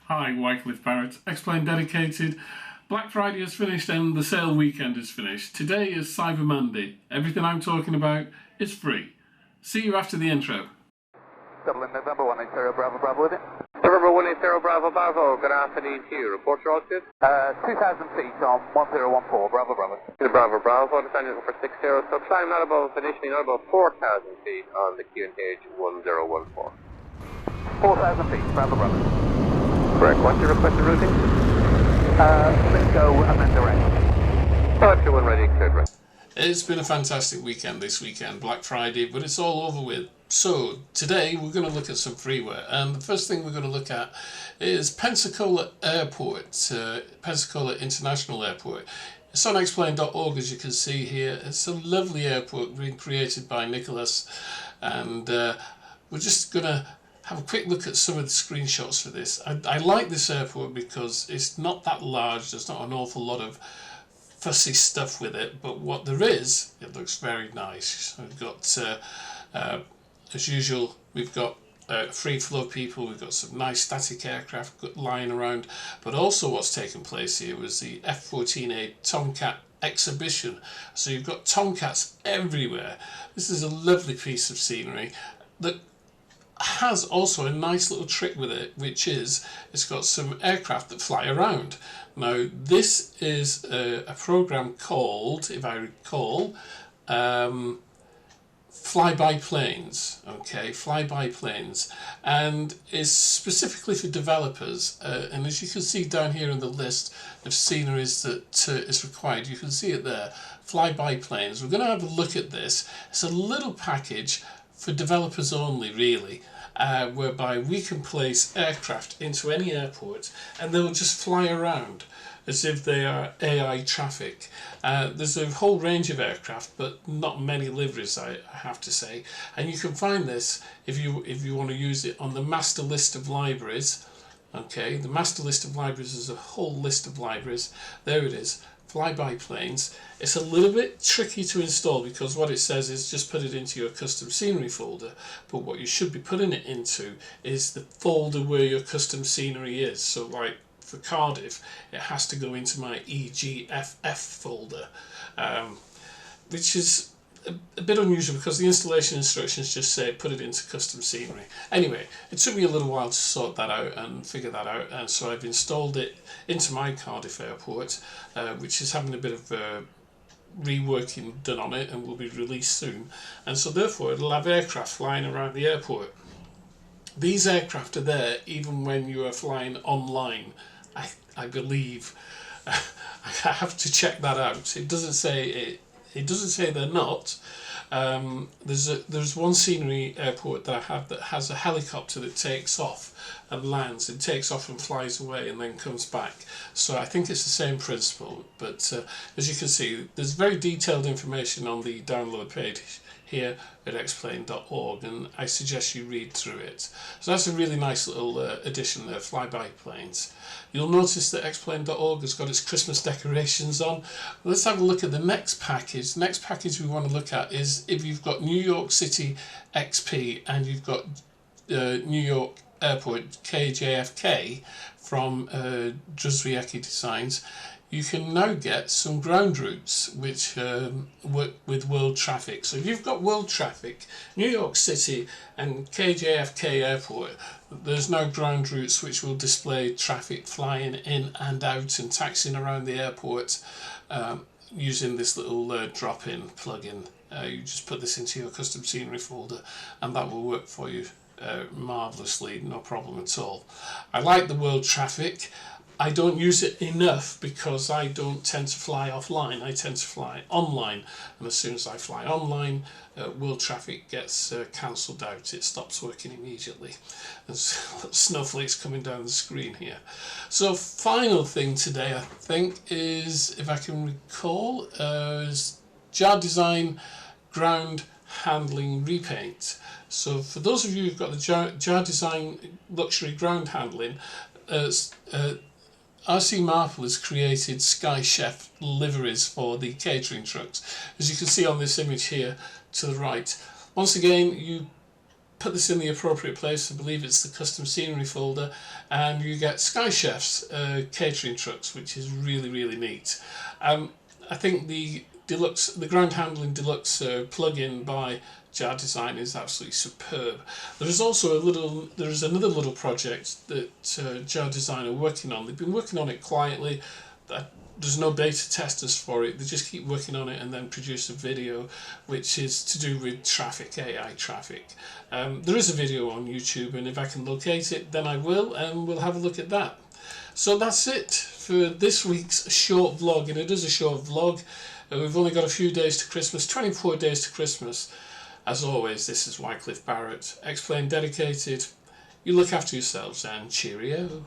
Hi, Wycliffe Barrett, Explain Dedicated. Black Friday is finished and the sale weekend is finished. Today is Cyber Monday. Everything I'm talking about is free. See you after the intro. Dublin, November 180 Bravo Bravo with it. November 180 Bravo Bravo, good afternoon to you. Report your altitude. 2,000 feet on 1014 Bravo Bravo. Bravo Bravo, descending for 60, so climb not above, initially not above 4,000 feet on the QNH 1014. 4,000 feet, Bravo Bravo. Correct, what's your requested routing? Let's go amend direct. 521 ready, cleared right. It's been a fantastic weekend this weekend, Black Friday, but it's all over with. So today we're going to look at some freeware, and the first thing we're going to look at is Pensacola Airport, Pensacola International Airport. It's on explain.org, as you can see here. It's a lovely airport being created by Nicholas, and we're just going to have a quick look at some of the screenshots for this. I like this airport because it's not that large. There's not an awful lot of fussy stuff with it, but what there is, it looks very nice. We've got, as usual, we've got free flow people, we've got some nice static aircraft lying around, but also what's taken place here was the F-14A Tomcat exhibition. So you've got Tomcats everywhere. This is a lovely piece of scenery that has also a nice little trick with it, which is it's got some aircraft that fly around. Now this is a program called, if I recall, FlyBy Planes. Okay, FlyBy Planes, and is specifically for developers, and as you can see down here in the list of sceneries that is required, you can see it there, FlyBy Planes. We're going to have a look at this. It's a little package for developers only, really, whereby we can place aircraft into any airport and they'll just fly around as if they are AI traffic. There's a whole range of aircraft, but not many liveries, I have to say, and you can find this if you want to use it on the master list of libraries. Okay, the master list of libraries is a whole list of libraries. There it is, FlyBy Planes. It's a little bit tricky to install because what it says is just put it into your custom scenery folder, but what you should be putting it into is the folder where your custom scenery is. So like for Cardiff, it has to go into my EGFF folder, which is a bit unusual because the installation instructions just say put it into custom scenery. Anyway, it took me a little while to sort that out and figure that out, and so I've installed it into my Cardiff airport, which is having a bit of reworking done on it and will be released soon, and so therefore it'll have aircraft flying around the airport. These aircraft are there even when you are flying online, I believe. I have to check that out. It doesn't say it doesn't say they're not. There's one scenery airport that I have that has a helicopter that takes off and lands. It takes off and flies away and then comes back. So I think it's the same principle. But as you can see, there's very detailed information on the download page here at explain.org, and I suggest you read through it. So that's a really nice little addition there, FlyBy Planes. You'll notice that explain.org has got its Christmas decorations on. Let's have a look at the next package. The next package we want to look at is if you've got New York City XP and you've got New York Airport KJFK from Drzewiecki Designs, you can now get some ground routes which work with WorldTraffic. So if you've got WorldTraffic, New York City and KJFK Airport, there's now ground routes which will display traffic flying in and out and taxiing around the airport using this little drop-in plugin. You just put this into your custom scenery folder and that will work for you marvellously, no problem at all. I like the WorldTraffic. I don't use it enough because I don't tend to fly offline, I tend to fly online, and as soon as I fly online, WorldTraffic gets cancelled out. It stops working immediately. There's snowflakes coming down the screen here. So final thing today, I think, is, if I can recall, is Jar Design ground handling repaint. So for those of you who've got the Jar Design luxury ground handling, RC Marple has created Sky Chef liveries for the catering trucks, as you can see on this image here to the right. Once again, you put this in the appropriate place. I believe it's the custom scenery folder, and you get Sky Chef's catering trucks, which is really, really neat. I think the ground handling deluxe plugin by Jar Design is absolutely superb. There is also another little project that Jar Design are working on. They've been working on it quietly. There's no beta testers for it. They just keep working on it and then produce a video, which is to do with traffic, AI traffic. There is a video on YouTube, and if I can locate it, then I will, and we'll have a look at that. So that's it for this week's short vlog, and it is a short vlog. We've only got a few days to Christmas, 24 days to Christmas. As always, this is Wycliffe Barrett, X-Plane Dedicated. You look after yourselves, and cheerio.